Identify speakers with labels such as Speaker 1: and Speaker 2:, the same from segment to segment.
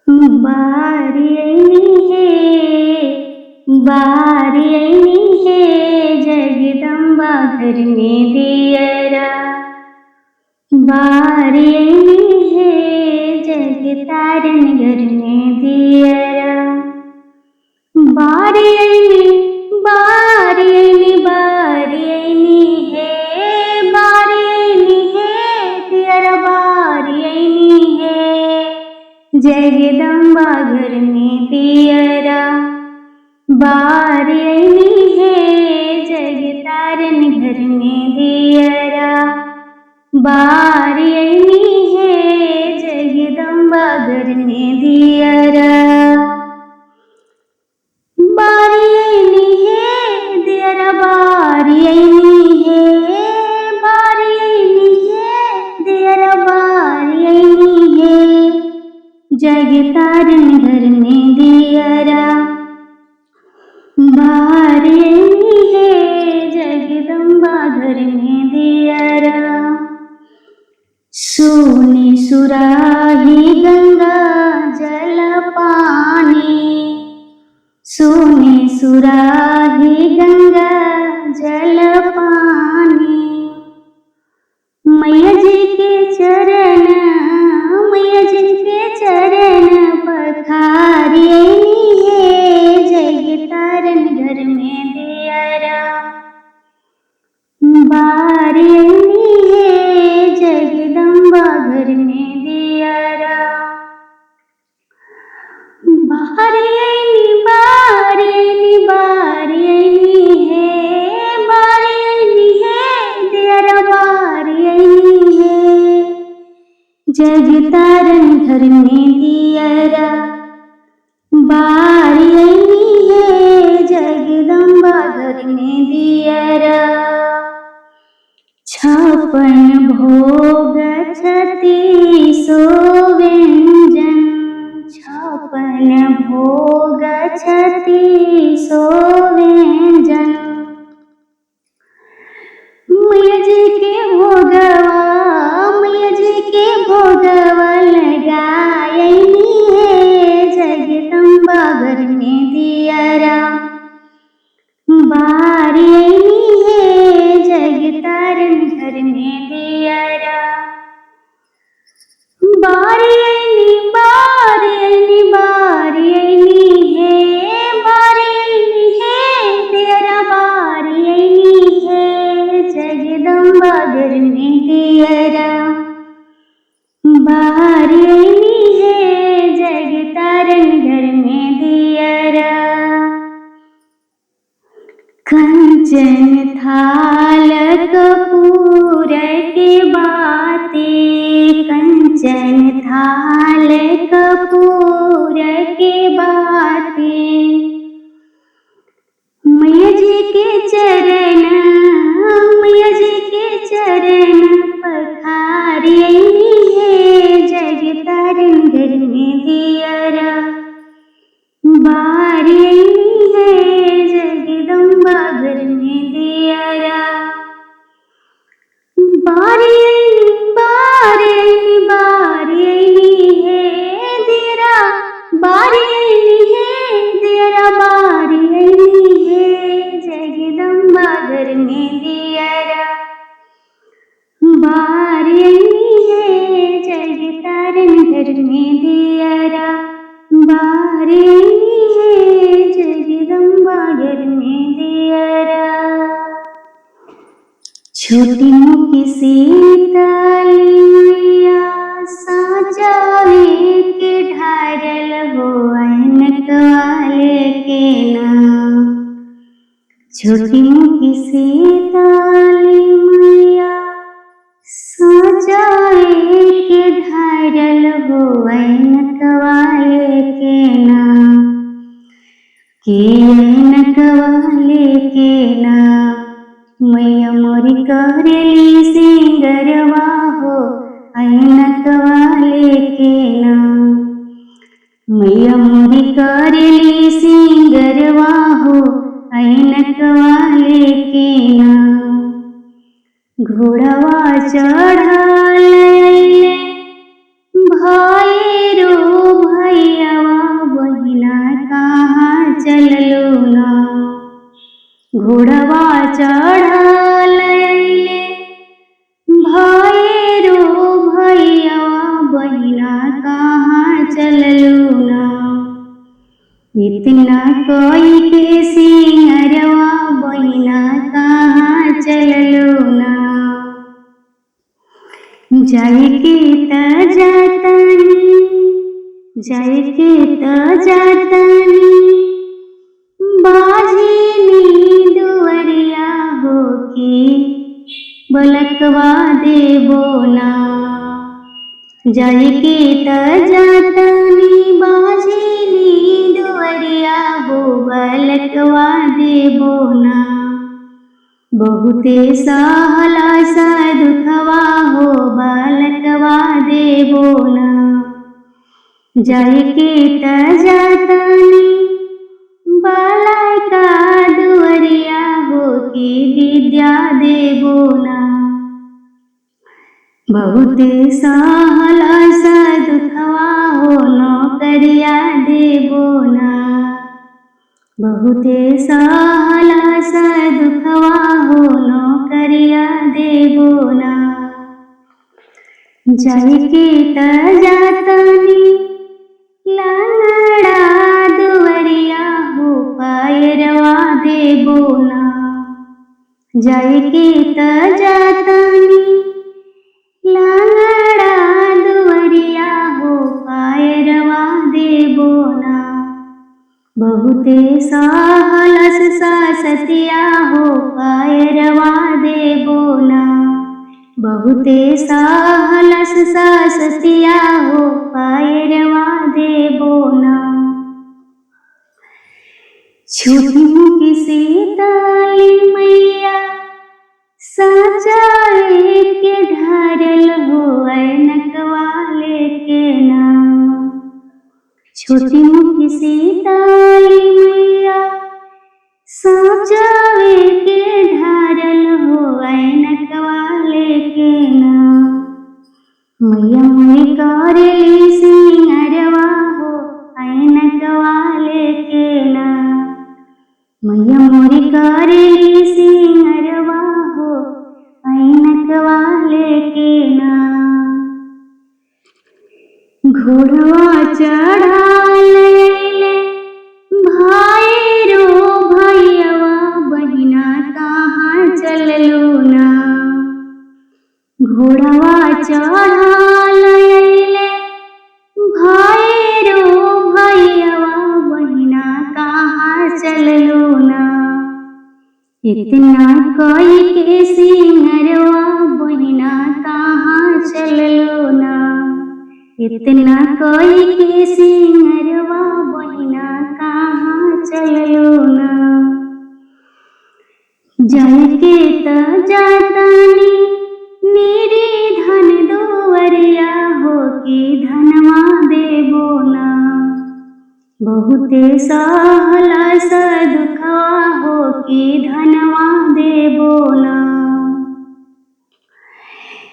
Speaker 1: बारी आईनी है जगदम्बा घर में दियरा। बारी आईनी है जगतारण घर में दियरा। बारी आईनी है, बारी आईनी है दियरा। बारी आईनी है जगदम्बा घर में दियरा। बारी आईनी है जगतारण घर में दियरा। बारी आईनी है जगदम्बा घर में दियरा। बारी आईनी है दियरा। बारी आईनी है, बारी आईनी है दियरा। बारी आईनी है जगतारण घर में दियरा। बारी आईनी है जगदम्बा घर में दियरा। सोने सुराही गंगा जल पानी, सोने सुराही गंगा जल पानी। मैया जी के चरण, मैया जी के चरण पखारी आईनी है जगतारण घर में दियरा। बारी आईनी है जगदम्बा घर में दियरा। बारी आईनी, बारी आईनी, बारी आईनी है, बारी आईनी है दियरा। बारी आईनी है जगतारण घर में दियरा। बारी आईनी है जगदम्बा घर में दियरा। 56 भोग 36 व्यंजन, 56 भोग 36 व्यंजन। मैया जी के भोगवा, मैया जी के भोगवा लगाईनी है जगदम्बा घर में दियरा। बारी आईनी है जगतारण घर में दियरा। बारी आईनी, बारी आईनी, बारी आईनी है, बारी आईनी है दियरा। बारी आईनी है जगदम्बा घर में दियरा। बारी आईनी है जगतारण घर में दियरा। कंचन थाल कपूर के बाते, कंचन थाल कपूर के बाते। मैया जी के चरण, मैया जी के चरण पखारी आईनी है जगतारण घर में दियरा। बारी आईनी है जगदम्बा घर में दियरा। बारी आईनी, बारी आईनी, बारी आईनी है दियरा। बारी आईनी है दियरा। बारी आईनी है जगदम्बा घर में दियरा। बारी आईनी है जगतारण घर में दियरा। बारी आईनी है जगदम्बा घर में दियरा। छोटी मुखी सीताली मैया साजावे के ढारल हो ऐनक वाले के नाम। छोटी मुखी सीताली मैया साजावे के ढारल हो ऐनक वाले के नाम। के ऐनक वाले के नाम। मैया मोरी करेली सिंगरवा हो ऐनक वाले के नाम। मैया मोरी करेली सिंगरवा हो ऐनक वाले के नाम। घोड़वा चढ़ल भैरो भैया घोड़वा चढ़ल अइले भैरो भैयावा बहिना कहाँ चललू ना। इतना कोई के सिंगरवा बहिना कहाँ चललू ना। जाए के त जातनी जाए के त जातनी बाजिनी दुवरिया हो के बलकवा देबो ना। जाए के त जातनी बाजिनी दुवरिया हो बलकवा देबो ना। बहुते सहला सा दुखवा हो बालकवा देबो ना। जाए के त जातनी बालका दुवरिया हो के विद्या देबो ना। बहुते सहला सा दुखवा हो नौकरिया देबो ना। बहुते सहला सा दुखवा हो नौकरिया देबो ना। जाए के त जातनी लंगड़ा दुवरिया हो पैरवा देबो ना। जाए के त जातनी लंगड़ा दुवरिया हो पैरवा देबो ना। बहुते सहलस सासतिया हो पैरवा देबो ना। बहुते सहलस सासतिया हो पैरवा देबो ना। छोटी मुखी सीताली मैया साचाए के ढारल हो ऐनकवा लेके ना। छोटी मुखी सीताली मैया साचाए के ढारल हो ऐनकवा लेके ना। मैया मोरी करेली सिंगरवा हो ऐनकवा लेके ना। मैया मोरी करेली सिंगरवा हो ऐनकवा लेके ना। घोड़वा चढ़ल अइले भैरो भैयावा बहिना कहाँ चललू ना। घोड़वा चढ़ल अइले भैरो भैयावा बहिना कहाँ चललू ना। इतना कोई के सिंगरवा बहिना कहाँ चललू ना। इतना कोई के सिंगरवा बहिना कहाँ चललू ना। जाए के त जातनी मेरी धन दुवरिया हो के धनवा देबो ना। बहुते सहला सा दुखवा हो के धनवा देबो ना।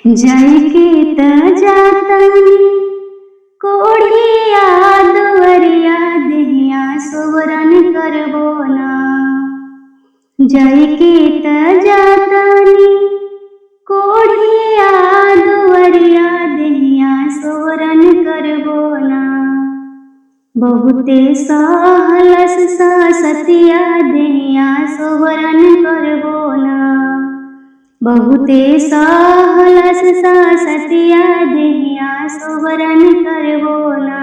Speaker 1: जाए के त जातनी कोढ़िया दुवरिया देहिया सोवरन करबो ना। जाए के त जातनी कोढ़िया दुवरिया देहिया सोवरन करबो ना। बहुते सहलस सासतिया देहिया सोवरन करबो ना। बहुते सहलस सासतिया देहिया सोवरन करबो ना।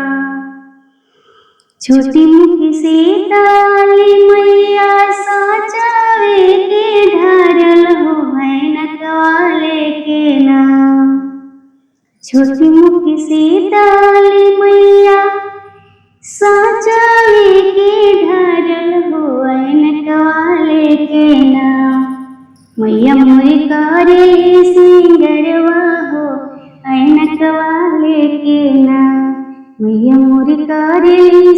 Speaker 1: छोटी मुखी सीताली मैया साचावे के ढारल हो ऐनकवा लेके ना। छोटी मुखी सीताली मैया साचावे के ढारल हो ऐनकवा लेके ना। मैया मोरी करेली सिंगरवा हो ऐनकवा लेके ना। मैया मोरी करेली